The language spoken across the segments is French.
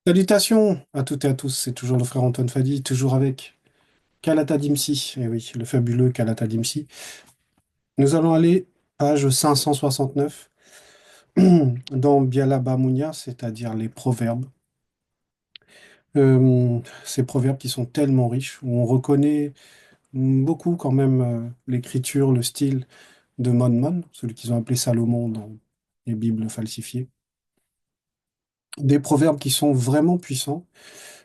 Salutations à toutes et à tous, c'est toujours le frère Antoine Fadi, toujours avec Kalata Dimsi, eh oui, le fabuleux Kalata Dimsi. Nous allons aller page 569 dans Bialaba Mounia, c'est-à-dire les proverbes. Ces proverbes qui sont tellement riches, où on reconnaît beaucoup quand même l'écriture, le style de Mon, celui qu'ils ont appelé Salomon dans les Bibles falsifiées. Des proverbes qui sont vraiment puissants.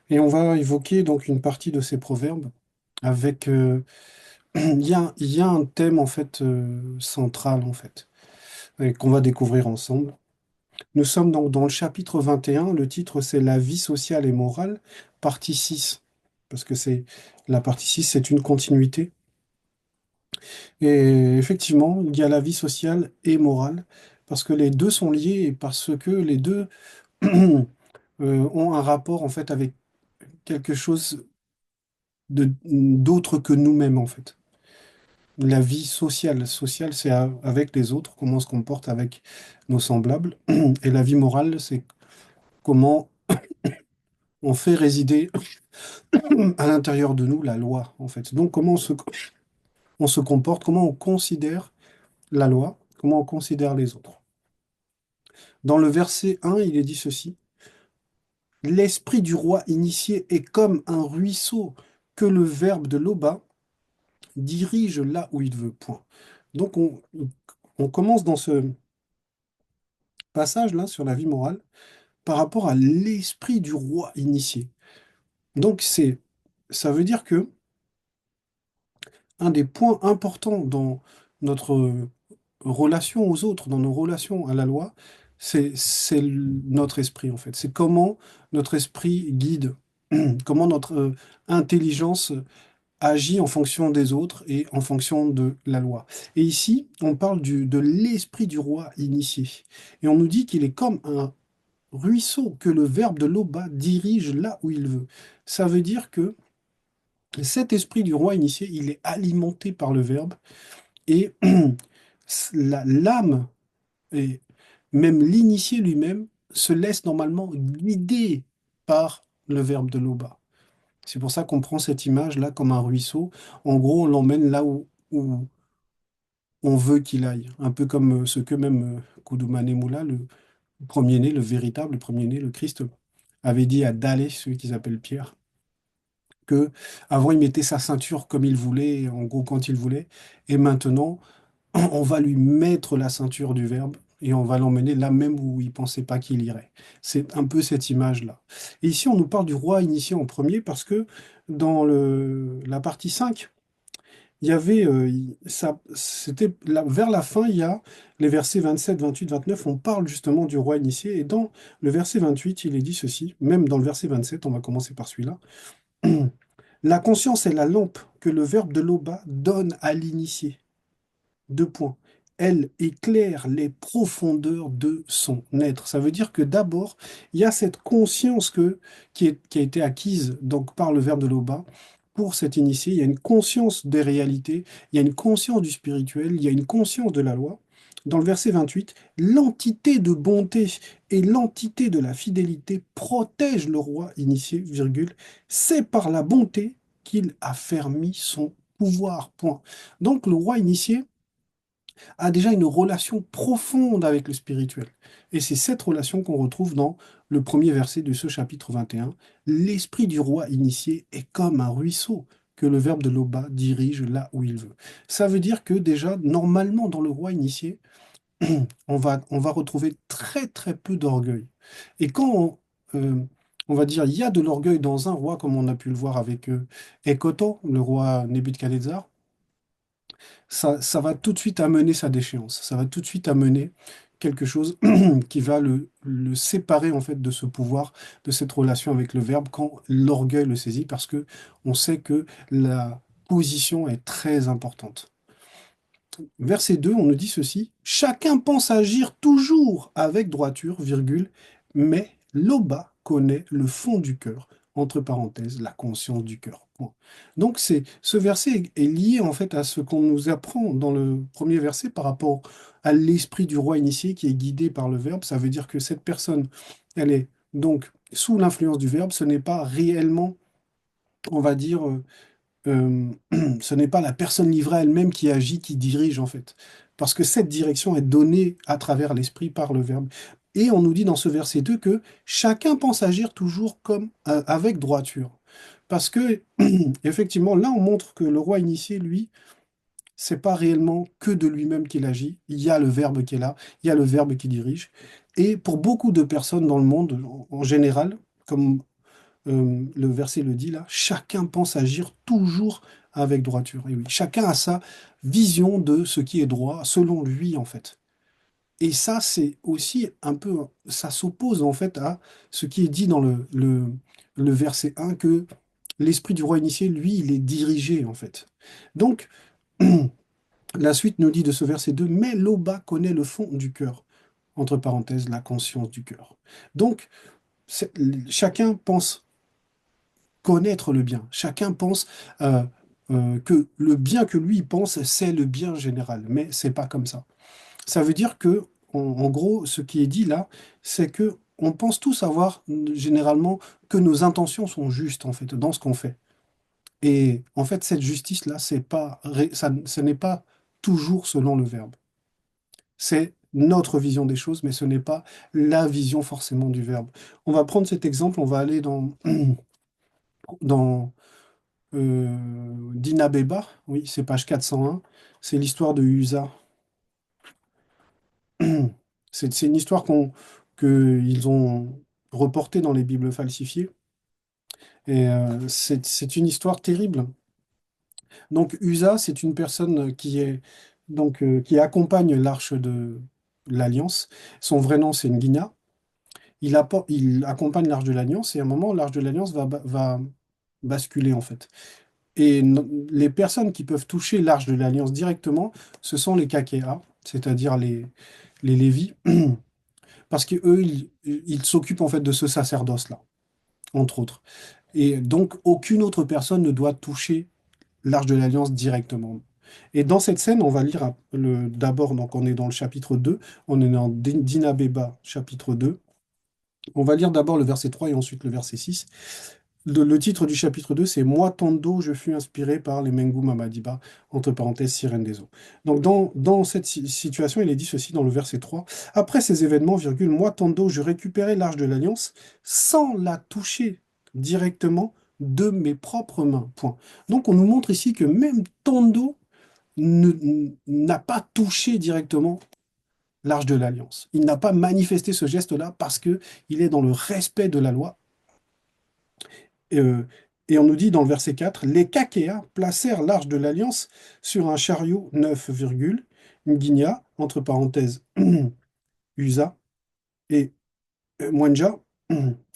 Et on va évoquer donc une partie de ces proverbes avec il y a un thème en fait central en fait et qu'on va découvrir ensemble. Nous sommes donc dans le chapitre 21. Le titre c'est La vie sociale et morale, partie 6. Parce que c'est la partie 6, c'est une continuité. Et effectivement, il y a la vie sociale et morale, parce que les deux sont liés et parce que les deux ont un rapport en fait avec quelque chose d'autre que nous-mêmes en fait. La vie sociale. Sociale, c'est avec les autres, comment on se comporte avec nos semblables. Et la vie morale, c'est comment on fait résider à l'intérieur de nous la loi, en fait. Donc, comment on se comporte, comment on considère la loi, comment on considère les autres. Dans le verset 1, il est dit ceci. L'esprit du roi initié est comme un ruisseau que le verbe de l'Oba dirige là où il veut. Point. Donc, on commence dans ce passage-là sur la vie morale par rapport à l'esprit du roi initié. Donc ça veut dire que un des points importants dans notre relation aux autres, dans nos relations à la loi, notre esprit en fait. C'est comment notre esprit guide, comment notre intelligence agit en fonction des autres et en fonction de la loi. Et ici, on parle de l'esprit du roi initié. Et on nous dit qu'il est comme un ruisseau que le verbe de l'Oba dirige là où il veut. Ça veut dire que cet esprit du roi initié, il est alimenté par le verbe et l'âme et même l'initié lui-même se laisse normalement guider par le verbe de l'Oba. C'est pour ça qu'on prend cette image-là comme un ruisseau. En gros, on l'emmène là où on veut qu'il aille. Un peu comme ce que même Koudoumane Moula, le premier-né, le véritable premier-né, le Christ, avait dit à Dallé, celui qu'ils appellent Pierre, que avant il mettait sa ceinture comme il voulait, en gros quand il voulait, et maintenant on va lui mettre la ceinture du Verbe et on va l'emmener là même où il pensait pas qu'il irait. C'est un peu cette image-là. Et ici on nous parle du roi initié en premier parce que dans la partie 5 il y avait, vers la fin, il y a les versets 27, 28, 29, on parle justement du roi initié, et dans le verset 28, il est dit ceci, même dans le verset 27, on va commencer par celui-là. La conscience est la lampe que le verbe de l'Oba donne à l'initié. Deux points. Elle éclaire les profondeurs de son être. Ça veut dire que d'abord, il y a cette conscience qui a été acquise donc, par le verbe de l'Oba pour cet initié. Il y a une conscience des réalités, il y a une conscience du spirituel, il y a une conscience de la loi. Dans le verset 28, l'entité de bonté et l'entité de la fidélité protègent le roi initié, virgule. C'est par la bonté qu'il a fermi son pouvoir. Point. Donc le roi initié a déjà une relation profonde avec le spirituel. Et c'est cette relation qu'on retrouve dans le premier verset de ce chapitre 21. L'esprit du roi initié est comme un ruisseau que le verbe de l'Oba dirige là où il veut. Ça veut dire que déjà, normalement, dans le roi initié, on va retrouver très très peu d'orgueil. Et quand on va dire il y a de l'orgueil dans un roi, comme on a pu le voir avec Ekoto, le roi Nebuchadnezzar, ça va tout de suite amener sa déchéance. Ça va tout de suite amener quelque chose qui va le séparer en fait de ce pouvoir, de cette relation avec le Verbe quand l'orgueil le saisit, parce que on sait que la position est très importante. Verset 2, on nous dit ceci, chacun pense agir toujours avec droiture, virgule, mais l'Oba connaît le fond du cœur, entre parenthèses, la conscience du cœur. Point. Donc ce verset est lié en fait à ce qu'on nous apprend dans le premier verset par rapport à l'esprit du roi initié qui est guidé par le Verbe. Ça veut dire que cette personne, elle est Donc, sous l'influence du verbe, ce n'est pas réellement, on va dire, ce n'est pas la personne livrée à elle-même qui agit, qui dirige en fait. Parce que cette direction est donnée à travers l'esprit par le verbe. Et on nous dit dans ce verset 2 que chacun pense agir toujours comme avec droiture. Parce que effectivement, là, on montre que le roi initié, lui, c'est pas réellement que de lui-même qu'il agit. Il y a le verbe qui est là, il y a le verbe qui dirige. Et pour beaucoup de personnes dans le monde, en général, comme le verset le dit là, chacun pense agir toujours avec droiture. Et oui, chacun a sa vision de ce qui est droit, selon lui, en fait. Et ça, c'est aussi un peu, ça s'oppose en fait à ce qui est dit dans le verset 1, que l'esprit du roi initié, lui, il est dirigé, en fait. Donc, la suite nous dit de ce verset 2, mais Loba connaît le fond du cœur, entre parenthèses, la conscience du cœur. Donc, c'est- chacun pense connaître le bien. Chacun pense que le bien que lui pense, c'est le bien général, mais c'est pas comme ça. Ça veut dire que, en gros, ce qui est dit là, c'est que on pense tous savoir généralement que nos intentions sont justes en fait dans ce qu'on fait. Et en fait, cette justice-là, c'est pas, ce n'est pas toujours selon le verbe. C'est notre vision des choses, mais ce n'est pas la vision forcément du verbe. On va prendre cet exemple, on va aller dans Dina Beba, oui, c'est page 401. C'est l'histoire de Usa. C'est une histoire qu'ils ont reportée dans les Bibles falsifiées. Et c'est une histoire terrible. Donc Usa, c'est une personne qui accompagne l'arche de l'Alliance. Son vrai nom, c'est Nguina. Il accompagne l'arche de l'Alliance et à un moment, l'arche de l'Alliance va basculer en fait. Et les personnes qui peuvent toucher l'arche de l'Alliance directement, ce sont les Kakéa, c'est-à-dire les Lévites, parce qu'eux, ils s'occupent en fait de ce sacerdoce-là, entre autres. Et donc, aucune autre personne ne doit toucher l'arche de l'Alliance directement. Et dans cette scène, on va lire d'abord, donc on est dans le chapitre 2, on est dans Dina Beba, chapitre 2. On va lire d'abord le verset 3 et ensuite le verset 6. Le titre du chapitre 2, c'est Moi, Tondo, je fus inspiré par les Mengu Mamadiba, entre parenthèses, sirène des eaux. Donc, dans cette situation, il est dit ceci dans le verset 3. Après ces événements, virgule, moi, Tondo, je récupérais l'arche de l'Alliance sans la toucher directement de mes propres mains. Point. Donc, on nous montre ici que même Tondo n'a pas touché directement l'arche de l'Alliance. Il n'a pas manifesté ce geste-là parce que il est dans le respect de la loi. Euh, et on nous dit dans le verset 4, les Kakéa placèrent l'arche de l'Alliance sur un chariot neuf, virgule, Ngigna, entre parenthèses, Usa, et Mwenja,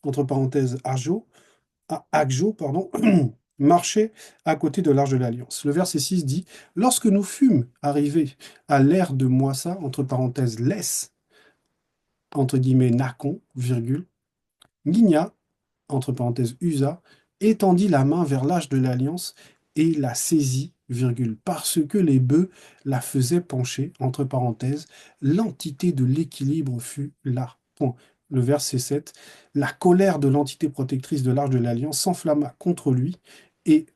entre parenthèses, Agjo, pardon, marchaient à côté de l'arche de l'Alliance. Le verset 6 dit, lorsque nous fûmes arrivés à l'ère de Moissa, entre parenthèses, Lès, entre guillemets, Nacon, virgule, Ngigna, entre parenthèses USA, étendit la main vers l'âge de l'Alliance et la saisit, virgule, parce que les bœufs la faisaient pencher, entre parenthèses, l'entité de l'équilibre fut là. Point. Le verset 7, la colère de l'entité protectrice de l'Arche de l'Alliance s'enflamma contre lui et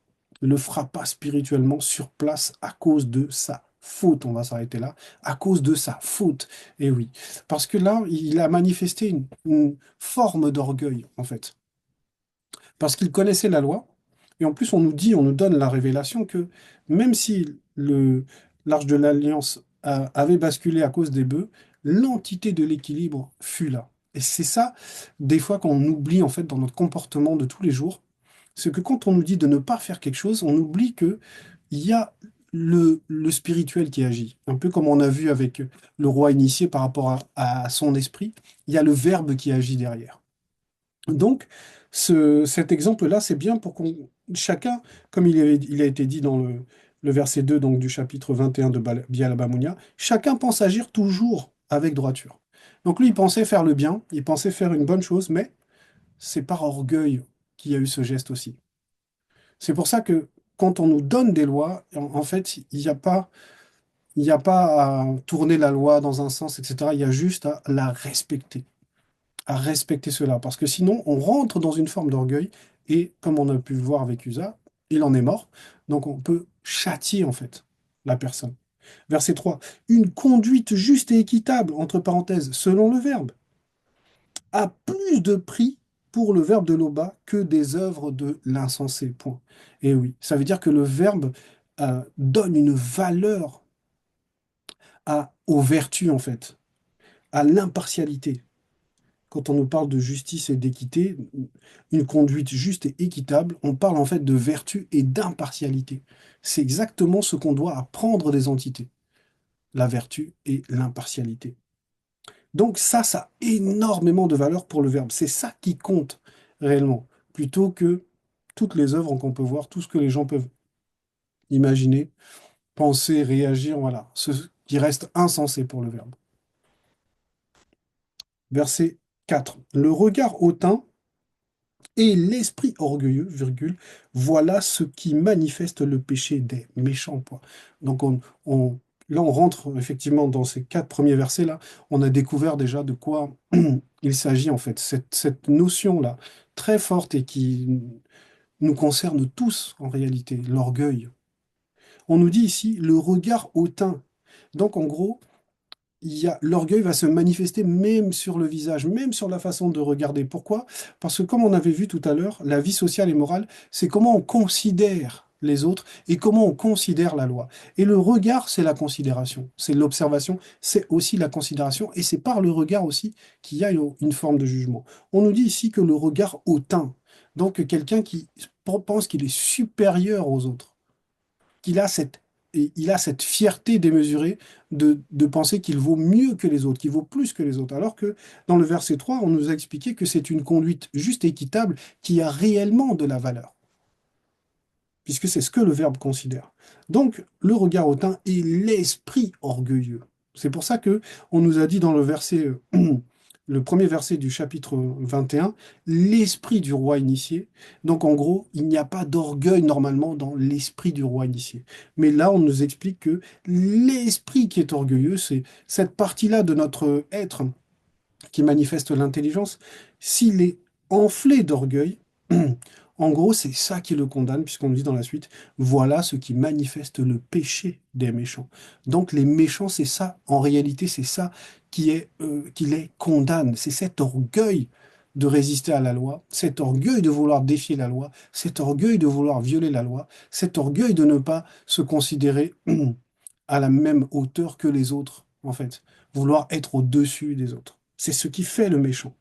le frappa spirituellement sur place à cause de sa faute. On va s'arrêter là. À cause de sa faute. Et oui. Parce que là, il a manifesté une forme d'orgueil, en fait parce qu'il connaissait la loi. Et en plus, on nous donne la révélation que même si l'Arche de l'Alliance avait basculé à cause des bœufs, l'entité de l'équilibre fut là. Et c'est ça, des fois, qu'on oublie en fait dans notre comportement de tous les jours, c'est que quand on nous dit de ne pas faire quelque chose, on oublie que il y a le spirituel qui agit. Un peu comme on a vu avec le roi initié par rapport à son esprit, il y a le verbe qui agit derrière. Donc, cet exemple-là, c'est bien pour qu'on chacun, comme il a été dit dans le verset 2 donc, du chapitre 21 de Bialabamunia, chacun pense agir toujours avec droiture. Donc lui, il pensait faire le bien, il pensait faire une bonne chose, mais c'est par orgueil qu'il y a eu ce geste aussi. C'est pour ça que quand on nous donne des lois, en fait, il n'y a pas à tourner la loi dans un sens, etc. Il y a juste à la respecter. à respecter cela, parce que sinon, on rentre dans une forme d'orgueil, et comme on a pu le voir avec Usa, il en est mort, donc on peut châtier en fait la personne. Verset 3, une conduite juste et équitable, entre parenthèses, selon le verbe, a plus de prix pour le verbe de Loba que des œuvres de l'insensé. Point. Et oui, ça veut dire que le verbe donne une valeur aux vertus, en fait, à l'impartialité. Quand on nous parle de justice et d'équité, une conduite juste et équitable, on parle en fait de vertu et d'impartialité. C'est exactement ce qu'on doit apprendre des entités, la vertu et l'impartialité. Donc ça a énormément de valeur pour le verbe. C'est ça qui compte réellement, plutôt que toutes les œuvres qu'on peut voir, tout ce que les gens peuvent imaginer, penser, réagir, voilà, ce qui reste insensé pour le verbe. Verset 4. Le regard hautain et l'esprit orgueilleux, virgule, voilà ce qui manifeste le péché des méchants. Point. Donc là, on rentre effectivement dans ces quatre premiers versets-là. On a découvert déjà de quoi il s'agit en fait. Cette notion-là, très forte et qui nous concerne tous en réalité, l'orgueil. On nous dit ici le regard hautain. Donc en gros, l'orgueil va se manifester même sur le visage, même sur la façon de regarder. Pourquoi? Parce que comme on avait vu tout à l'heure, la vie sociale et morale, c'est comment on considère les autres et comment on considère la loi. Et le regard, c'est la considération, c'est l'observation, c'est aussi la considération, et c'est par le regard aussi qu'il y a une forme de jugement. On nous dit ici que le regard hautain, donc quelqu'un qui pense qu'il est supérieur aux autres, qu'il a il a cette fierté démesurée de penser qu'il vaut mieux que les autres, qu'il vaut plus que les autres. Alors que dans le verset 3, on nous a expliqué que c'est une conduite juste et équitable qui a réellement de la valeur, puisque c'est ce que le verbe considère. Donc, le regard hautain est l'esprit orgueilleux. C'est pour ça que on nous a dit dans le verset, le premier verset du chapitre 21, l'esprit du roi initié. Donc, en gros, il n'y a pas d'orgueil normalement dans l'esprit du roi initié. Mais là, on nous explique que l'esprit qui est orgueilleux, c'est cette partie-là de notre être qui manifeste l'intelligence. S'il est enflé d'orgueil, en gros, c'est ça qui le condamne, puisqu'on nous dit dans la suite, voilà ce qui manifeste le péché des méchants. Donc les méchants, c'est ça, en réalité, c'est ça qui les condamne. C'est cet orgueil de résister à la loi, cet orgueil de vouloir défier la loi, cet orgueil de vouloir violer la loi, cet orgueil de ne pas se considérer à la même hauteur que les autres, en fait, vouloir être au-dessus des autres. C'est ce qui fait le méchant.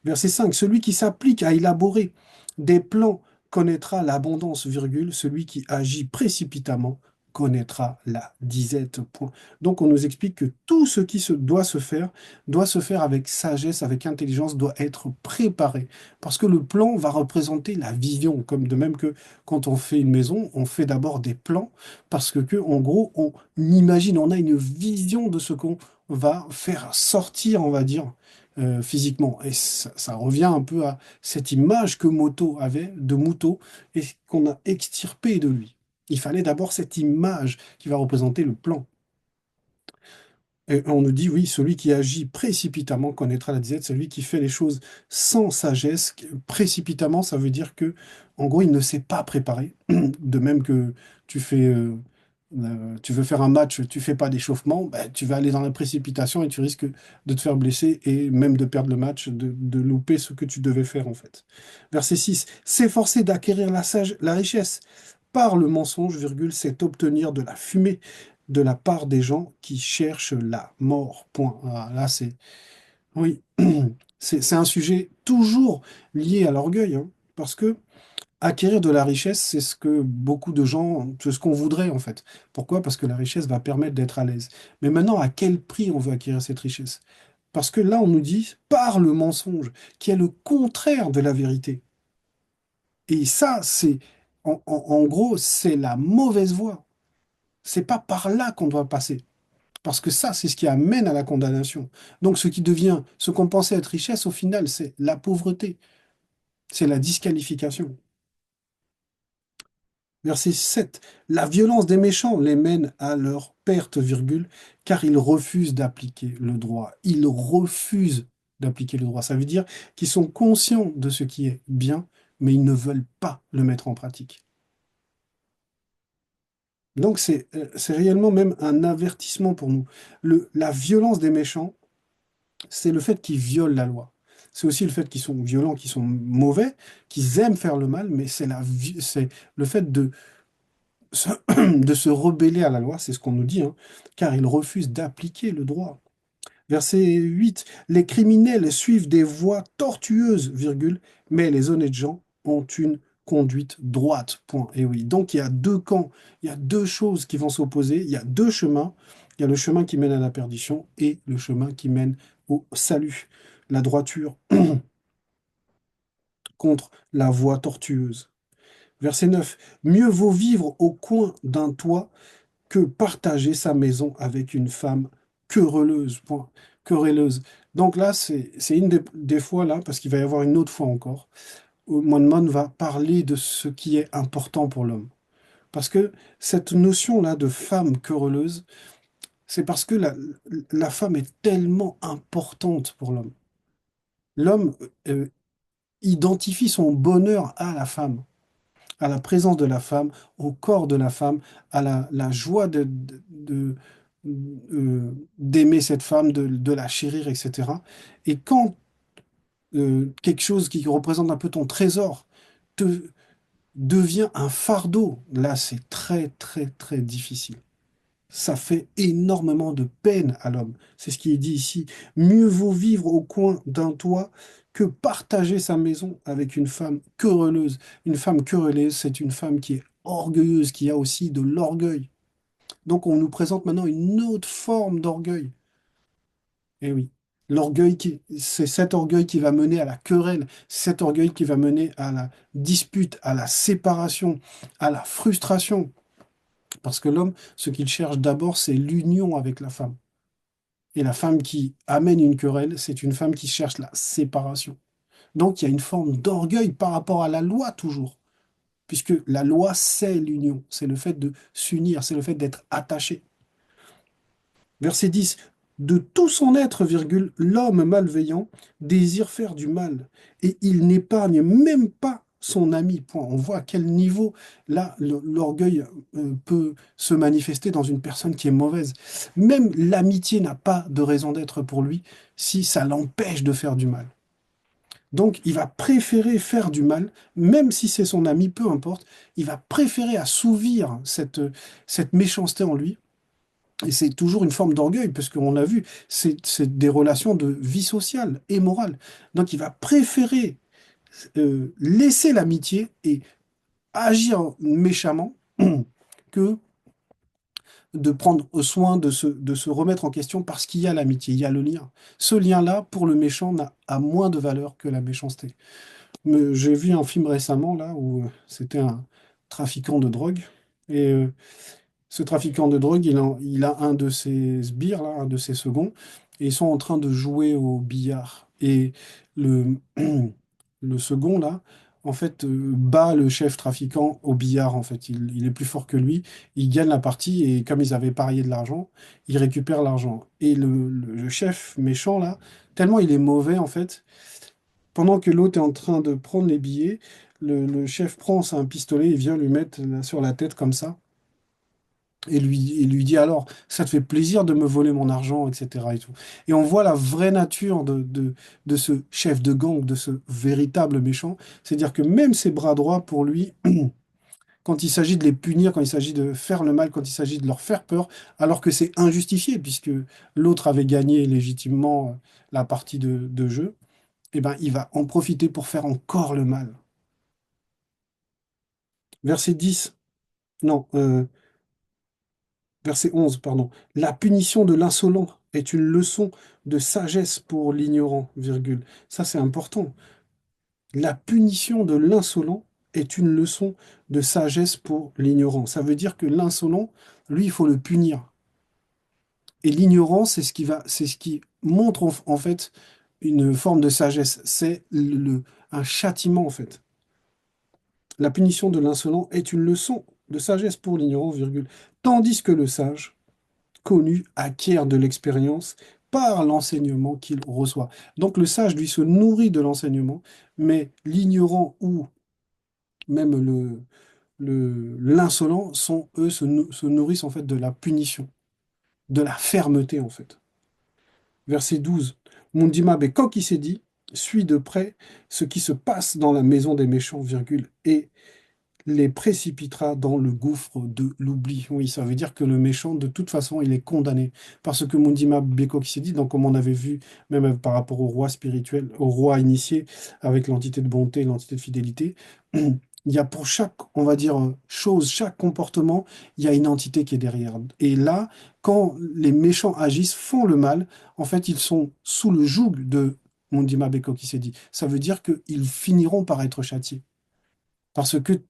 Verset 5, celui qui s'applique à élaborer des plans connaîtra l'abondance, virgule, celui qui agit précipitamment connaîtra la disette. Point. Donc on nous explique que tout ce qui doit se faire avec sagesse, avec intelligence, doit être préparé. Parce que le plan va représenter la vision, comme de même que quand on fait une maison, on fait d'abord des plans, parce en gros, on imagine, on a une vision de ce qu'on va faire sortir, on va dire, physiquement. Et ça revient un peu à cette image que Moto avait de Muto et qu'on a extirpé de lui. Il fallait d'abord cette image qui va représenter le plan. Et on nous dit, oui, celui qui agit précipitamment connaîtra la disette, celui qui fait les choses sans sagesse. Précipitamment, ça veut dire que, en gros, il ne s'est pas préparé. De même que tu fais, tu veux faire un match, tu fais pas d'échauffement, ben, tu vas aller dans la précipitation et tu risques de te faire blesser et même de perdre le match, de louper ce que tu devais faire, en fait. Verset 6, s'efforcer d'acquérir la richesse par le mensonge, virgule, c'est obtenir de la fumée de la part des gens qui cherchent la mort. Point. Ah, là, oui, c'est un sujet toujours lié à l'orgueil, hein, parce que acquérir de la richesse, c'est ce que beaucoup de gens, c'est ce qu'on voudrait en fait. Pourquoi? Parce que la richesse va permettre d'être à l'aise. Mais maintenant, à quel prix on veut acquérir cette richesse? Parce que là, on nous dit par le mensonge, qui est le contraire de la vérité. Et ça, en gros, c'est la mauvaise voie. C'est pas par là qu'on doit passer. Parce que ça, c'est ce qui amène à la condamnation. Donc, ce qu'on pensait être richesse, au final, c'est la pauvreté, c'est la disqualification. Verset 7. La violence des méchants les mène à leur perte, virgule, car ils refusent d'appliquer le droit. Ils refusent d'appliquer le droit. Ça veut dire qu'ils sont conscients de ce qui est bien, mais ils ne veulent pas le mettre en pratique. Donc c'est réellement même un avertissement pour nous. La violence des méchants, c'est le fait qu'ils violent la loi. C'est aussi le fait qu'ils sont violents, qu'ils sont mauvais, qu'ils aiment faire le mal, mais c'est le fait se, de se rebeller à la loi, c'est ce qu'on nous dit, hein, car ils refusent d'appliquer le droit. Verset 8, les criminels suivent des voies tortueuses, virgule, mais les honnêtes gens ont une conduite droite. Point. Et oui, donc il y a deux camps, il y a deux choses qui vont s'opposer, il y a deux chemins. Il y a le chemin qui mène à la perdition et le chemin qui mène au salut. La droiture contre la voie tortueuse. Verset 9, mieux vaut vivre au coin d'un toit que partager sa maison avec une femme querelleuse. Point. Querelleuse. Donc là, c'est une des fois là, parce qu'il va y avoir une autre fois encore, où Monmouth va parler de ce qui est important pour l'homme. Parce que cette notion-là de femme querelleuse, c'est parce que la femme est tellement importante pour l'homme. L'homme identifie son bonheur à la femme, à la présence de la femme, au corps de la femme, à la joie d'aimer cette femme, de la chérir, etc. Et quand quelque chose qui représente un peu ton trésor te devient un fardeau, là c'est très très très difficile. Ça fait énormément de peine à l'homme. C'est ce qui est dit ici. Mieux vaut vivre au coin d'un toit que partager sa maison avec une femme querelleuse. Une femme querelleuse, c'est une femme qui est orgueilleuse, qui a aussi de l'orgueil. Donc on nous présente maintenant une autre forme d'orgueil. Eh oui, c'est cet orgueil qui va mener à la querelle, cet orgueil qui va mener à la dispute, à la séparation, à la frustration. Parce que l'homme, ce qu'il cherche d'abord, c'est l'union avec la femme. Et la femme qui amène une querelle, c'est une femme qui cherche la séparation. Donc il y a une forme d'orgueil par rapport à la loi toujours, puisque la loi, c'est l'union, c'est le fait de s'unir, c'est le fait d'être attaché. Verset 10. De tout son être, virgule, l'homme malveillant désire faire du mal, et il n'épargne même pas son ami. Point. On voit à quel niveau, là, l'orgueil peut se manifester dans une personne qui est mauvaise. Même l'amitié n'a pas de raison d'être pour lui si ça l'empêche de faire du mal. Donc, il va préférer faire du mal, même si c'est son ami, peu importe, il va préférer assouvir cette méchanceté en lui. Et c'est toujours une forme d'orgueil, parce qu'on l'a vu, c'est des relations de vie sociale et morale. Donc il va préférer laisser l'amitié et agir méchamment que de prendre soin de se remettre en question parce qu'il y a l'amitié, il y a le lien. Ce lien-là, pour le méchant, a moins de valeur que la méchanceté. J'ai vu un film récemment, là, où c'était un trafiquant de drogue. Et ce trafiquant de drogue, il a un de ses sbires, là, un de ses seconds, et ils sont en train de jouer au billard. Et le, le second, là, en fait, bat le chef trafiquant au billard, en fait. Il est plus fort que lui, il gagne la partie, et comme ils avaient parié de l'argent, il récupère l'argent. Et le chef méchant, là, tellement il est mauvais, en fait, pendant que l'autre est en train de prendre les billets, le chef prend un pistolet et vient lui mettre là, sur la tête comme ça. Et il lui dit alors, ça te fait plaisir de me voler mon argent, etc. Et tout. Et on voit la vraie nature de ce chef de gang, de ce véritable méchant. C'est-à-dire que même ses bras droits, pour lui, quand il s'agit de les punir, quand il s'agit de faire le mal, quand il s'agit de leur faire peur, alors que c'est injustifié, puisque l'autre avait gagné légitimement la partie de jeu, eh ben, il va en profiter pour faire encore le mal. Verset 10, non, verset 11, pardon. La punition de l'insolent est une leçon de sagesse pour l'ignorant, virgule. Ça, c'est important. La punition de l'insolent est une leçon de sagesse pour l'ignorant. Ça veut dire que l'insolent, lui, il faut le punir. Et l'ignorant, c'est ce qui montre en fait une forme de sagesse. C'est un châtiment, en fait. La punition de l'insolent est une leçon de sagesse pour l'ignorant, virgule. Tandis que le sage, connu, acquiert de l'expérience par l'enseignement qu'il reçoit. Donc le sage, lui, se nourrit de l'enseignement, mais l'ignorant ou même l'insolent sont, eux, se nourrissent en fait de la punition, de la fermeté en fait. Verset 12. Mundima qui s'est dit, suit de près ce qui se passe dans la maison des méchants, virgule, et les précipitera dans le gouffre de l'oubli. Oui, ça veut dire que le méchant, de toute façon, il est condamné. Parce que Mundima Beko qui s'est dit, donc comme on avait vu, même par rapport au roi spirituel, au roi initié, avec l'entité de bonté et l'entité de fidélité, il y a pour chaque, on va dire, chose, chaque comportement, il y a une entité qui est derrière. Et là, quand les méchants agissent, font le mal, en fait, ils sont sous le joug de Mundima Beko qui s'est dit. Ça veut dire qu'ils finiront par être châtiés. Parce que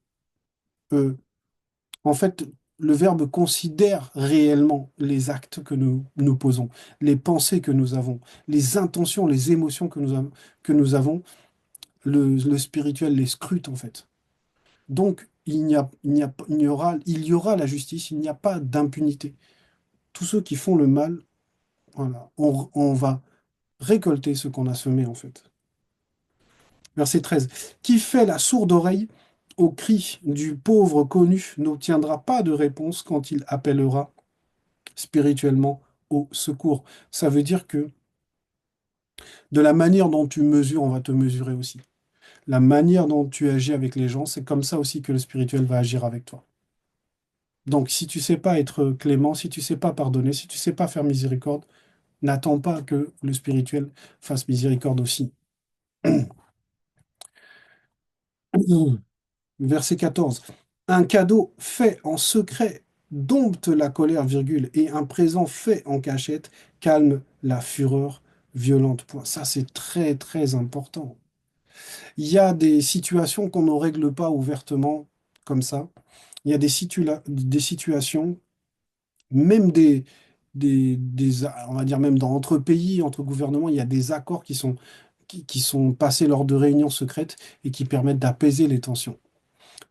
euh, en fait, le verbe considère réellement les actes que nous posons, les pensées que nous avons, les intentions, les émotions que nous avons. Le spirituel les scrute, en fait. Donc, il y aura la justice, il n'y a pas d'impunité. Tous ceux qui font le mal, voilà, on va récolter ce qu'on a semé, en fait. Verset 13. Qui fait la sourde oreille au cri du pauvre connu n'obtiendra pas de réponse quand il appellera spirituellement au secours. Ça veut dire que de la manière dont tu mesures, on va te mesurer aussi. La manière dont tu agis avec les gens, c'est comme ça aussi que le spirituel va agir avec toi. Donc, si tu sais pas être clément, si tu sais pas pardonner, si tu sais pas faire miséricorde, n'attends pas que le spirituel fasse miséricorde aussi. Verset 14. Un cadeau fait en secret dompte la colère, virgule, et un présent fait en cachette calme la fureur violente. Point. Ça, c'est très, très important. Il y a des situations qu'on ne règle pas ouvertement comme ça. Il y a des situations, même on va dire même entre pays, entre gouvernements, il y a des accords qui sont passés lors de réunions secrètes et qui permettent d'apaiser les tensions.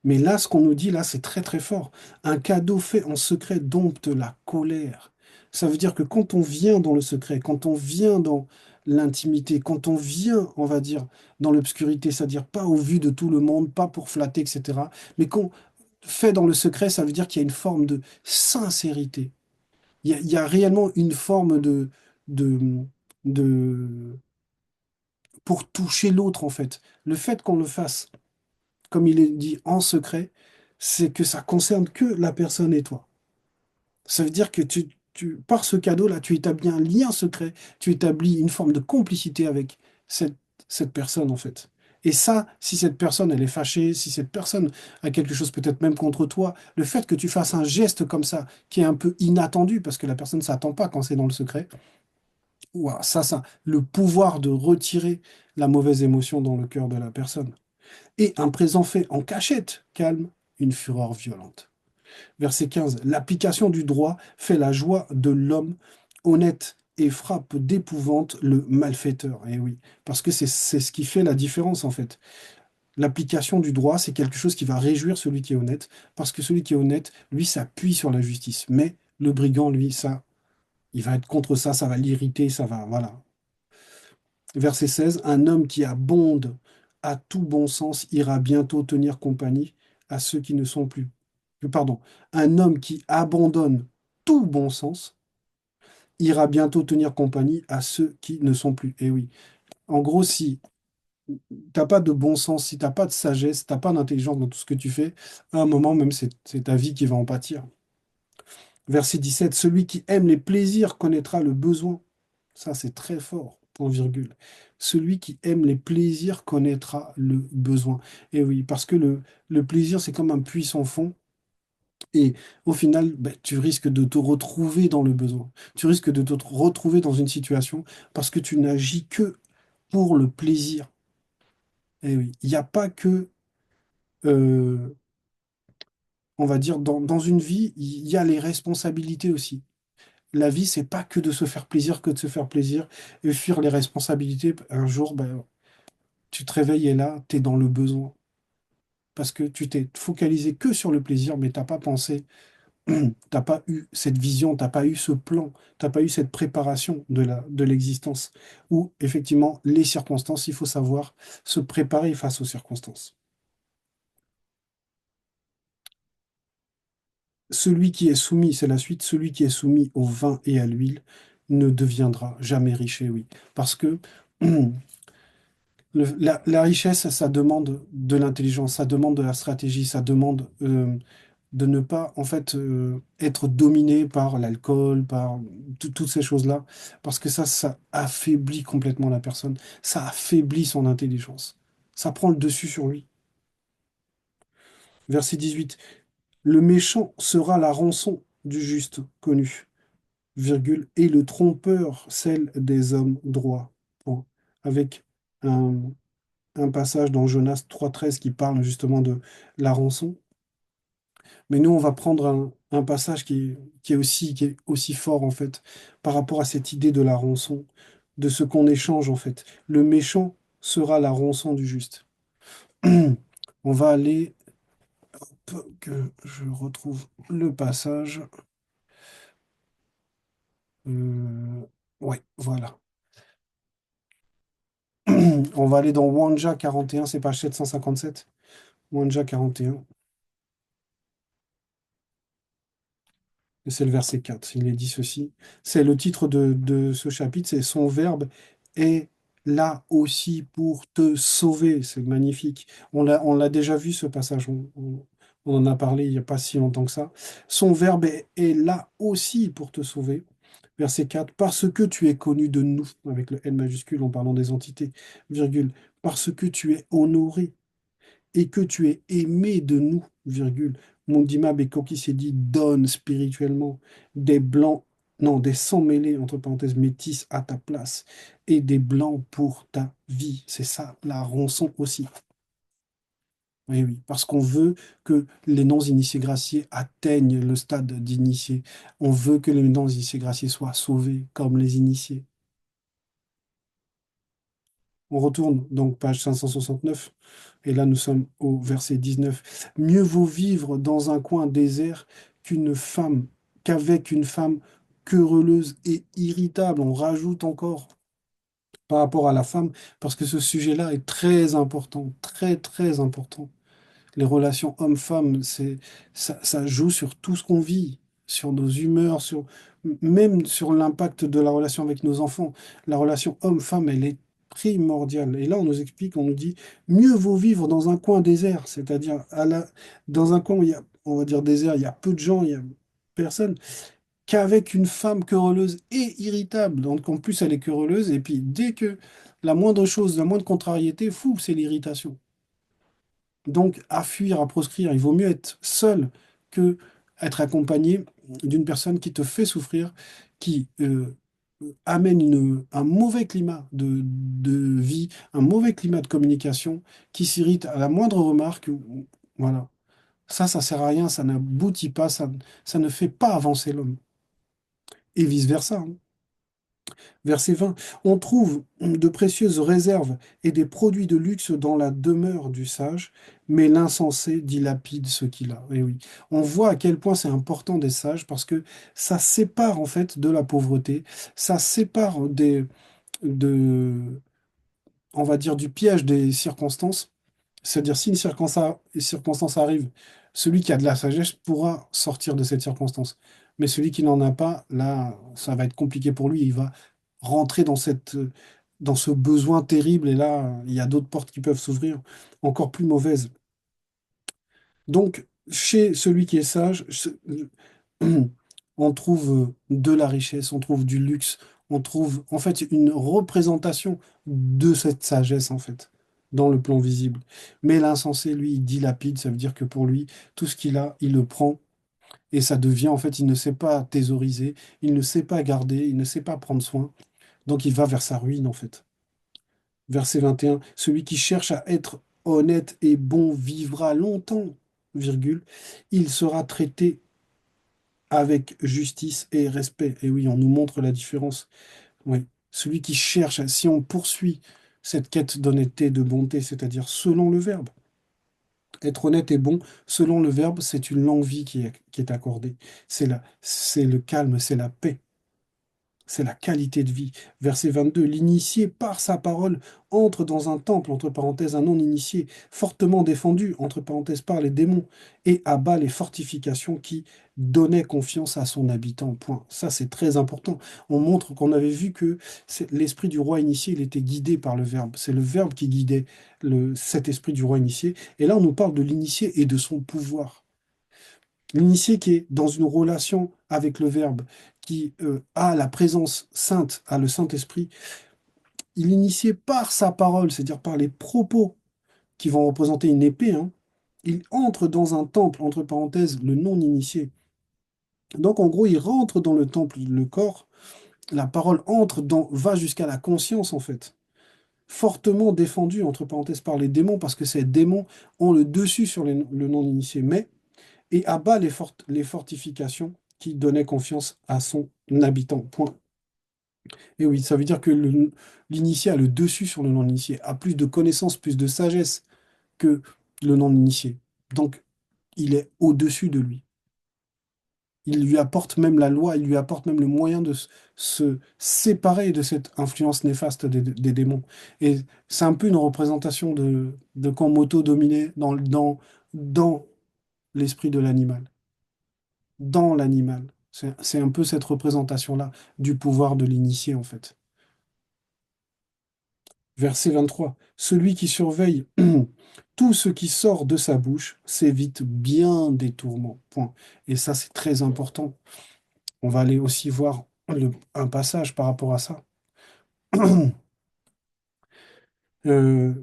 Mais là, ce qu'on nous dit, là, c'est très très fort. Un cadeau fait en secret dompte la colère. Ça veut dire que quand on vient dans le secret, quand on vient dans l'intimité, quand on vient, on va dire, dans l'obscurité, c'est-à-dire pas au vu de tout le monde, pas pour flatter, etc., mais qu'on fait dans le secret, ça veut dire qu'il y a une forme de sincérité. Il y a réellement une forme de, de, pour toucher l'autre, en fait. Le fait qu'on le fasse comme il est dit en secret, c'est que ça concerne que la personne et toi. Ça veut dire que par ce cadeau-là, tu établis un lien secret, tu établis une forme de complicité avec cette, cette personne, en fait. Et ça, si cette personne, elle est fâchée, si cette personne a quelque chose peut-être même contre toi, le fait que tu fasses un geste comme ça, qui est un peu inattendu, parce que la personne ne s'attend pas quand c'est dans le secret, ouah, le pouvoir de retirer la mauvaise émotion dans le cœur de la personne et un présent fait en cachette calme une fureur violente. Verset 15. L'application du droit fait la joie de l'homme honnête et frappe d'épouvante le malfaiteur. Et oui, parce que c'est ce qui fait la différence en fait. L'application du droit, c'est quelque chose qui va réjouir celui qui est honnête, parce que celui qui est honnête, lui, s'appuie sur la justice. Mais le brigand, lui, ça, il va être contre ça, ça va l'irriter, ça va, voilà. Verset 16, un homme qui abonde à tout bon sens ira bientôt tenir compagnie à ceux qui ne sont plus. Pardon, un homme qui abandonne tout bon sens ira bientôt tenir compagnie à ceux qui ne sont plus. Et oui, en gros, si t'as pas de bon sens, si t'as pas de sagesse, t'as pas d'intelligence dans tout ce que tu fais, à un moment même, c'est ta vie qui va en pâtir. Verset 17, celui qui aime les plaisirs connaîtra le besoin. Ça, c'est très fort, point virgule. Celui qui aime les plaisirs connaîtra le besoin. Et oui, parce que le plaisir, c'est comme un puits sans fond. Et au final, ben, tu risques de te retrouver dans le besoin. Tu risques de te retrouver dans une situation parce que tu n'agis que pour le plaisir. Et oui, il n'y a pas que, euh, on va dire, dans une vie, il y a les responsabilités aussi. La vie, c'est pas que de se faire plaisir, que de se faire plaisir et fuir les responsabilités. Un jour, ben, tu te réveilles et là, tu es dans le besoin. Parce que tu t'es focalisé que sur le plaisir, mais t'as pas pensé T'as pas eu cette vision, t'as pas eu ce plan, t'as pas eu cette préparation de l'existence, où effectivement les circonstances, il faut savoir se préparer face aux circonstances. Celui qui est soumis, c'est la suite, celui qui est soumis au vin et à l'huile ne deviendra jamais riche, et oui. Parce que la richesse, ça demande de l'intelligence, ça demande de la stratégie, ça demande de ne pas en fait être dominé par l'alcool, par toutes ces choses-là, parce que ça affaiblit complètement la personne, ça affaiblit son intelligence, ça prend le dessus sur lui. Verset 18, le méchant sera la rançon du juste connu, virgule, et le trompeur celle des hommes droits. Point. Avec un, un passage dans Jonas 3,13 qui parle justement de la rançon. Mais nous, on va prendre un passage qui est aussi fort, en fait, par rapport à cette idée de la rançon, de ce qu'on échange, en fait. Le méchant sera la rançon du juste. On va aller, que je retrouve le passage. Ouais, voilà. On va aller dans Wanja 41, c'est page 757. Wanja 41. Et c'est le verset 4. Il est dit ceci. C'est le titre de ce chapitre, c'est Son verbe est là aussi pour te sauver. C'est magnifique. On l'a déjà vu ce passage. On en a parlé il n'y a pas si longtemps que ça. Son verbe est là aussi pour te sauver. Verset 4. Parce que tu es connu de nous, avec le N majuscule en parlant des entités, virgule. Parce que tu es honoré et que tu es aimé de nous, virgule. Mundima Beko s'est dit donne spirituellement des blancs, non, des sangs mêlés, entre parenthèses, métis à ta place, et des blancs pour ta vie. C'est ça, la rançon aussi. Oui, oui, parce qu'on veut que les non-initiés graciés atteignent le stade d'initiés. On veut que les non-initiés graciés soient sauvés comme les initiés. On retourne donc page 569 et là nous sommes au verset 19. Mieux vaut vivre dans un coin désert qu'une femme, qu'avec une femme querelleuse et irritable. On rajoute encore par rapport à la femme parce que ce sujet-là est très important, très très important. Les relations homme-femme, ça joue sur tout ce qu'on vit, sur nos humeurs, même sur l'impact de la relation avec nos enfants. La relation homme-femme, elle est primordiale. Et là, on nous explique, on nous dit, mieux vaut vivre dans un coin désert, c'est-à-dire dans un coin où il y a, on va dire désert, il y a peu de gens, il y a personne, qu'avec une femme querelleuse et irritable. Donc en plus, elle est querelleuse, et puis dès que la moindre chose, la moindre contrariété, fou, c'est l'irritation. Donc, à fuir, à proscrire, il vaut mieux être seul que être accompagné d'une personne qui te fait souffrir, qui amène un mauvais climat de vie, un mauvais climat de communication, qui s'irrite à la moindre remarque. Voilà. Ça sert à rien, ça n'aboutit pas, ça ne fait pas avancer l'homme. Et vice-versa, hein. Verset 20. On trouve de précieuses réserves et des produits de luxe dans la demeure du sage, mais l'insensé dilapide ce qu'il a. Et oui, on voit à quel point c'est important des sages parce que ça sépare en fait de la pauvreté, ça sépare on va dire, du piège des circonstances. C'est-à-dire, si une circonstance arrive, celui qui a de la sagesse pourra sortir de cette circonstance. Mais celui qui n'en a pas, là, ça va être compliqué pour lui. Il va rentrer dans ce besoin terrible. Et là, il y a d'autres portes qui peuvent s'ouvrir, encore plus mauvaises. Donc, chez celui qui est sage, on trouve de la richesse, on trouve du luxe, on trouve en fait une représentation de cette sagesse en fait, dans le plan visible. Mais l'insensé, lui, il dilapide, ça veut dire que pour lui, tout ce qu'il a, il le prend et ça devient en fait, il ne sait pas thésauriser, il ne sait pas garder, il ne sait pas prendre soin, donc il va vers sa ruine en fait. Verset 21, celui qui cherche à être honnête et bon vivra longtemps, virgule, il sera traité avec justice et respect. Et oui, on nous montre la différence. Oui. Celui qui cherche, si on poursuit cette quête d'honnêteté, de bonté, c'est-à-dire selon le verbe, Être honnête et bon, selon le verbe, c'est une longue vie qui est accordée. C'est le calme, c'est la paix. C'est la qualité de vie. Verset 22, l'initié, par sa parole, entre dans un temple, entre parenthèses, un non-initié, fortement défendu, entre parenthèses, par les démons, et abat les fortifications qui donnaient confiance à son habitant. Point. Ça, c'est très important. On montre qu'on avait vu que l'esprit du roi initié, il était guidé par le verbe. C'est le verbe qui guidait cet esprit du roi initié. Et là, on nous parle de l'initié et de son pouvoir. L'initié qui est dans une relation avec le Verbe, qui a la présence sainte, a le Saint-Esprit, il est initié par sa parole, c'est-à-dire par les propos qui vont représenter une épée, hein. Il entre dans un temple, entre parenthèses, le non-initié. Donc en gros, il rentre dans le temple, le corps, la parole va jusqu'à la conscience en fait. Fortement défendu, entre parenthèses, par les démons, parce que ces démons ont le dessus sur le non-initié, mais et abat les fortifications qui donnaient confiance à son habitant. Point. Et oui, ça veut dire que l'initié a le dessus sur le non-initié, a plus de connaissances, plus de sagesse que le non-initié. Donc, il est au-dessus de lui. Il lui apporte même la loi, il lui apporte même le moyen de se séparer de cette influence néfaste des démons. Et c'est un peu une représentation de quand Moto dominait dans l'esprit de l'animal. Dans l'animal. C'est un peu cette représentation-là du pouvoir de l'initié, en fait. Verset 23. Celui qui surveille tout ce qui sort de sa bouche s'évite bien des tourments. Point. Et ça, c'est très important. On va aller aussi voir un passage par rapport à ça. Euh,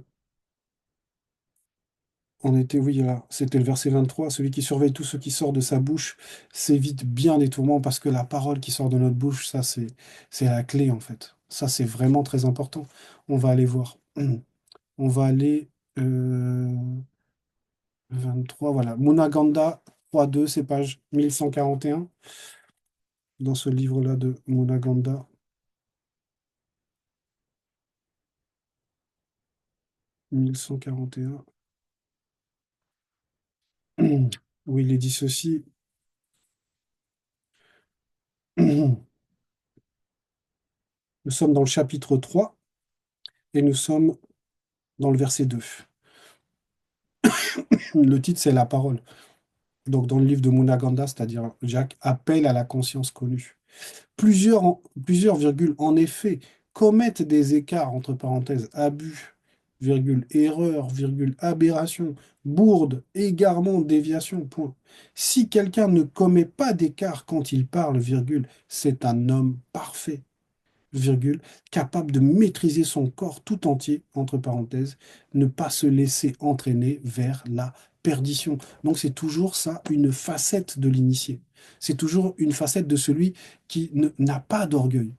on était, oui, là, c'était le verset 23. Celui qui surveille tout ce qui sort de sa bouche s'évite bien des tourments parce que la parole qui sort de notre bouche, ça, c'est la clé, en fait. Ça, c'est vraiment très important. On va aller voir. On va aller 23, voilà. Munaganda 3.2, c'est page 1141 dans ce livre-là de Munaganda. 1141, où il est dit ceci. Nous sommes dans le chapitre 3 et nous sommes dans le verset 2. Le titre, c'est la parole. Donc, dans le livre de Munaganda, c'est-à-dire Jacques, appelle à la conscience connue. Plusieurs virgules, en effet, commettent des écarts, entre parenthèses, abus, virgule, erreur, virgule, aberration, bourde, égarement, déviation, point. Si quelqu'un ne commet pas d'écart quand il parle, virgule, c'est un homme parfait, virgule, capable de maîtriser son corps tout entier, entre parenthèses, ne pas se laisser entraîner vers la perdition. Donc c'est toujours ça, une facette de l'initié. C'est toujours une facette de celui qui n'a pas d'orgueil,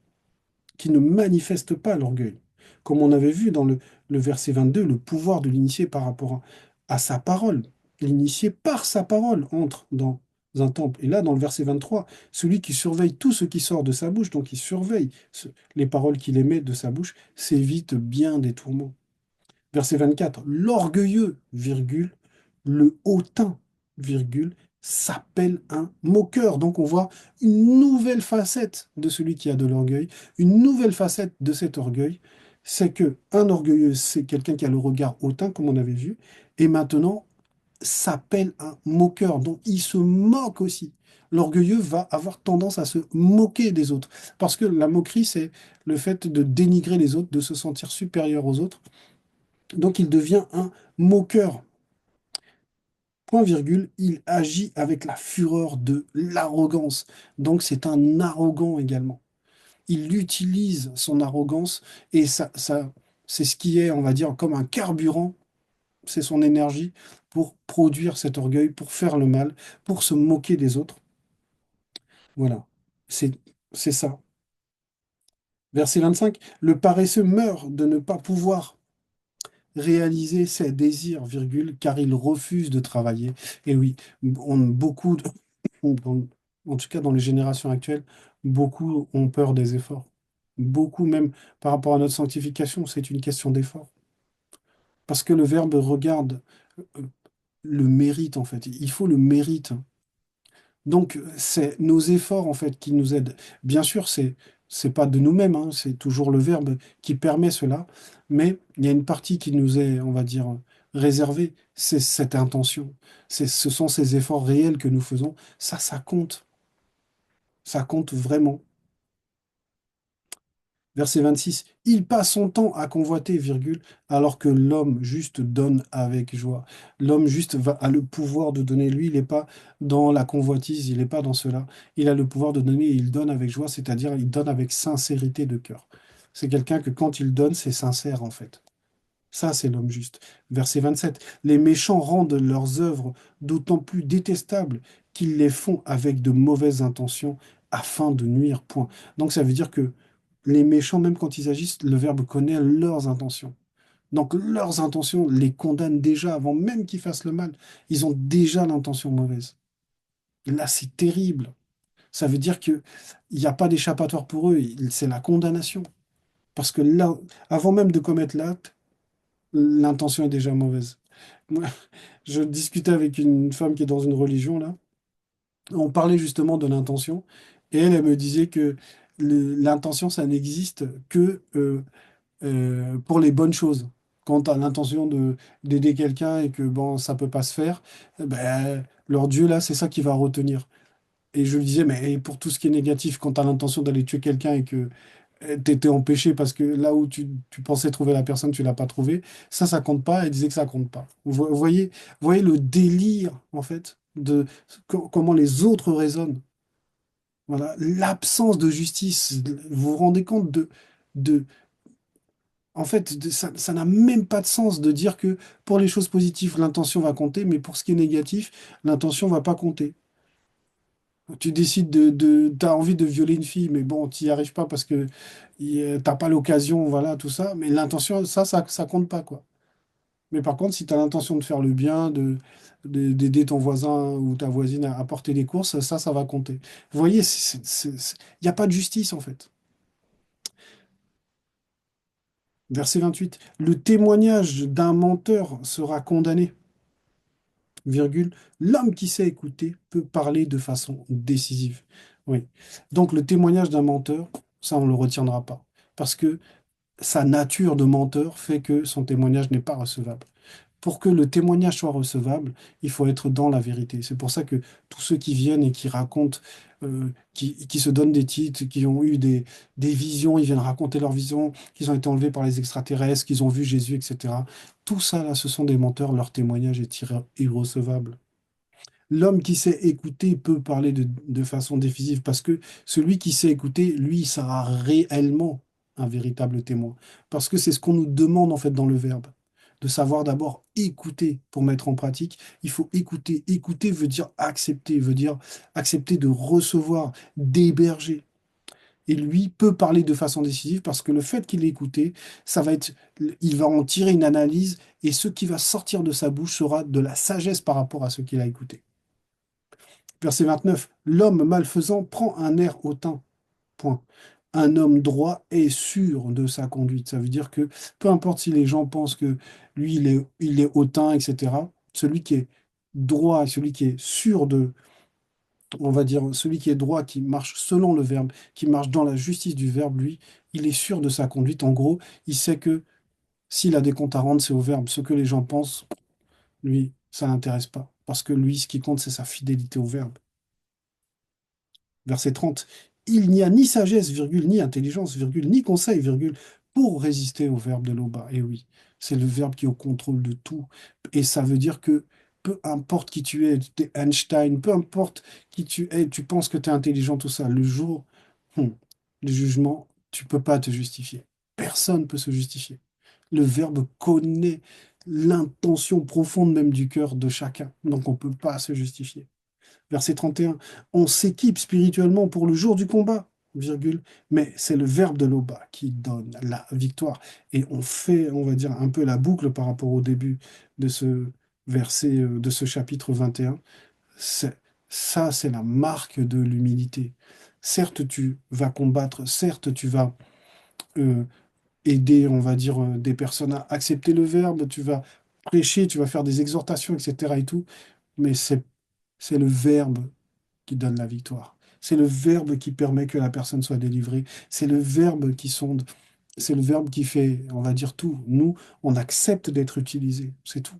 qui ne manifeste pas l'orgueil. Comme on avait vu dans le verset 22, le pouvoir de l'initié par rapport à sa parole. L'initié, par sa parole, entre dans un temple. Et là, dans le verset 23, celui qui surveille tout ce qui sort de sa bouche, donc il surveille les paroles qu'il émet de sa bouche, s'évite bien des tourments. Verset 24, l'orgueilleux, virgule, le hautain, virgule, s'appelle un moqueur. Donc on voit une nouvelle facette de celui qui a de l'orgueil, une nouvelle facette de cet orgueil, c'est que un orgueilleux, c'est quelqu'un qui a le regard hautain, comme on avait vu, et maintenant s'appelle un moqueur. Donc il se moque aussi. L'orgueilleux va avoir tendance à se moquer des autres, parce que la moquerie, c'est le fait de dénigrer les autres, de se sentir supérieur aux autres. Donc il devient un moqueur. Point virgule, il agit avec la fureur de l'arrogance. Donc c'est un arrogant également. Il utilise son arrogance et c'est ce qui est, on va dire, comme un carburant, c'est son énergie pour produire cet orgueil, pour faire le mal, pour se moquer des autres. Voilà, c'est c'est ça. Verset 25, le paresseux meurt de ne pas pouvoir réaliser ses désirs, virgule, car il refuse de travailler. Et oui, beaucoup, en tout cas dans les générations actuelles, beaucoup ont peur des efforts. Beaucoup, même par rapport à notre sanctification, c'est une question d'effort. Parce que le Verbe regarde le mérite, en fait. Il faut le mérite. Donc, c'est nos efforts, en fait, qui nous aident. Bien sûr, c'est pas de nous-mêmes, hein, c'est toujours le verbe qui permet cela, mais il y a une partie qui nous est, on va dire, réservée, c'est cette intention. Ce sont ces efforts réels que nous faisons. Ça compte vraiment. Verset 26, il passe son temps à convoiter, virgule, alors que l'homme juste donne avec joie. L'homme juste a le pouvoir de donner. Lui, il n'est pas dans la convoitise, il n'est pas dans cela. Il a le pouvoir de donner et il donne avec joie, c'est-à-dire il donne avec sincérité de cœur. C'est quelqu'un que quand il donne, c'est sincère en fait. Ça, c'est l'homme juste. Verset 27. Les méchants rendent leurs œuvres d'autant plus détestables qu'ils les font avec de mauvaises intentions afin de nuire. Point. Donc ça veut dire que les méchants, même quand ils agissent, le verbe connaît leurs intentions. Donc leurs intentions les condamnent déjà avant même qu'ils fassent le mal. Ils ont déjà l'intention mauvaise. Et là, c'est terrible. Ça veut dire qu'il n'y a pas d'échappatoire pour eux. C'est la condamnation. Parce que là, avant même de commettre l'acte, l'intention est déjà mauvaise. Moi, je discutais avec une femme qui est dans une religion, là. On parlait justement de l'intention. Et elle me disait que l'intention, ça n'existe que pour les bonnes choses. Quand tu as l'intention d'aider quelqu'un et que bon, ça peut pas se faire, ben, leur Dieu, là, c'est ça qui va retenir. Et je lui disais, mais pour tout ce qui est négatif, quand tu as l'intention d'aller tuer quelqu'un et que tu étais empêché parce que là où tu pensais trouver la personne, tu l'as pas trouvé, ça compte pas. Elle disait que ça compte pas. Vous voyez le délire, en fait, de comment les autres raisonnent. Voilà, l'absence de justice. Vous vous rendez compte de, en fait, ça n'a même pas de sens de dire que pour les choses positives, l'intention va compter, mais pour ce qui est négatif, l'intention va pas compter. Tu décides t'as envie de violer une fille, mais bon, tu n'y arrives pas parce que t'as pas l'occasion, voilà, tout ça. Mais l'intention, ça compte pas, quoi. Mais par contre, si tu as l'intention de faire le bien, d'aider ton voisin ou ta voisine à porter des courses, ça va compter. Vous voyez, il n'y a pas de justice, en fait. Verset 28. Le témoignage d'un menteur sera condamné. Virgule, l'homme qui sait écouter peut parler de façon décisive. Oui. Donc le témoignage d'un menteur, ça on ne le retiendra pas. Parce que sa nature de menteur fait que son témoignage n'est pas recevable. Pour que le témoignage soit recevable, il faut être dans la vérité. C'est pour ça que tous ceux qui viennent et qui racontent, qui se donnent des titres, qui ont eu des visions, ils viennent raconter leurs visions, qu'ils ont été enlevés par les extraterrestres, qu'ils ont vu Jésus, etc. Tout ça, là, ce sont des menteurs, leur témoignage est irrecevable. L'homme qui sait écouter peut parler de façon décisive parce que celui qui sait écouter, lui, sera réellement un véritable témoin. Parce que c'est ce qu'on nous demande en fait dans le verbe, de savoir d'abord écouter pour mettre en pratique. Il faut écouter. Écouter veut dire accepter, veut dire accepter de recevoir, d'héberger. Et lui peut parler de façon décisive parce que le fait qu'il ait écouté, il va en tirer une analyse et ce qui va sortir de sa bouche sera de la sagesse par rapport à ce qu'il a écouté. Verset 29. L'homme malfaisant prend un air hautain. Point. Un homme droit est sûr de sa conduite. Ça veut dire que peu importe si les gens pensent que lui, il est hautain, etc. Celui qui est droit, celui qui est sûr on va dire, celui qui est droit, qui marche selon le verbe, qui marche dans la justice du verbe, lui, il est sûr de sa conduite. En gros, il sait que s'il a des comptes à rendre, c'est au verbe. Ce que les gens pensent, lui, ça l'intéresse pas. Parce que lui, ce qui compte, c'est sa fidélité au verbe. Verset 30. Il n'y a ni sagesse, virgule, ni intelligence, virgule, ni conseil, virgule, pour résister au verbe de l'Oba. Et oui, c'est le verbe qui est au contrôle de tout. Et ça veut dire que peu importe qui tu es, tu es Einstein, peu importe qui tu es, tu penses que tu es intelligent, tout ça, le jour du jugement, tu peux pas te justifier. Personne ne peut se justifier. Le verbe connaît l'intention profonde même du cœur de chacun. Donc on ne peut pas se justifier. Verset 31, on s'équipe spirituellement pour le jour du combat, virgule, mais c'est le verbe de l'Oba qui donne la victoire. Et on fait, on va dire, un peu la boucle par rapport au début de ce verset, de ce chapitre 21. C'est, ça, c'est la marque de l'humilité. Certes, tu vas combattre, certes, tu vas euh, aider, on va dire, des personnes à accepter le verbe, tu vas prêcher, tu vas faire des exhortations, etc. et tout, mais c'est le verbe qui donne la victoire. C'est le verbe qui permet que la personne soit délivrée. C'est le verbe qui sonde. C'est le verbe qui fait, on va dire tout. Nous, on accepte d'être utilisé. C'est tout.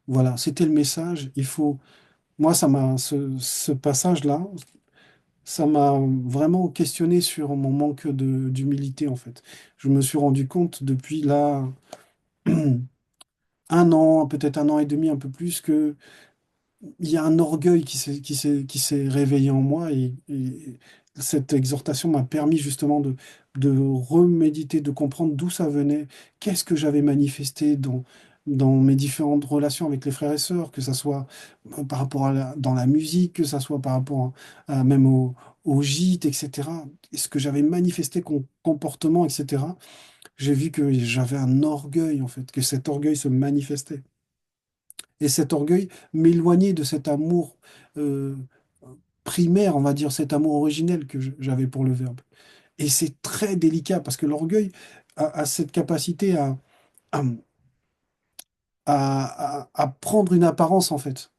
Voilà, c'était le message. Moi, ce passage-là, ça m'a vraiment questionné sur mon manque d'humilité, en fait. Je me suis rendu compte depuis là, un an, peut-être un an et demi, un peu plus, que il y a un orgueil qui s'est réveillé en moi et cette exhortation m'a permis justement de reméditer, de comprendre d'où ça venait, qu'est-ce que j'avais manifesté dans mes différentes relations avec les frères et sœurs, que ça soit par rapport dans la musique, que ça soit par rapport même au gîte, etc. Et ce que j'avais manifesté comme comportement, etc. J'ai vu que j'avais un orgueil, en fait, que cet orgueil se manifestait. Et cet orgueil m'éloignait de cet amour euh, primaire, on va dire, cet amour originel que j'avais pour le Verbe. Et c'est très délicat parce que l'orgueil a cette capacité à, à prendre une apparence, en fait.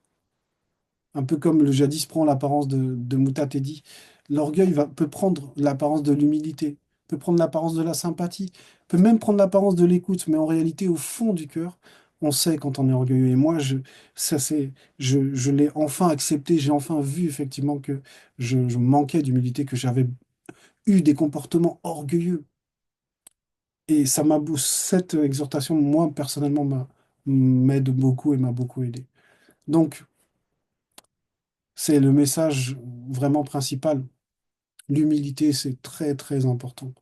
Un peu comme le jadis prend l'apparence de Mouta Teddy. L'orgueil peut prendre l'apparence de l'humilité, peut prendre l'apparence de la sympathie, peut même prendre l'apparence de l'écoute, mais en réalité, au fond du cœur, on sait quand on est orgueilleux. Et moi, ça, je l'ai enfin accepté, j'ai enfin vu effectivement que je manquais d'humilité, que j'avais eu des comportements orgueilleux. Et cette exhortation, moi, personnellement, m'aide beaucoup et m'a beaucoup aidé. Donc, c'est le message vraiment principal. L'humilité, c'est très, très important.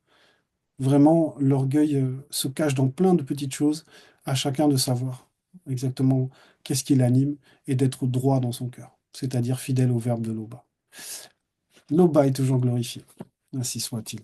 Vraiment, l'orgueil se cache dans plein de petites choses, à chacun de savoir exactement qu'est-ce qui l'anime et d'être droit dans son cœur, c'est-à-dire fidèle au verbe de Loba. Loba est toujours glorifié, ainsi soit-il.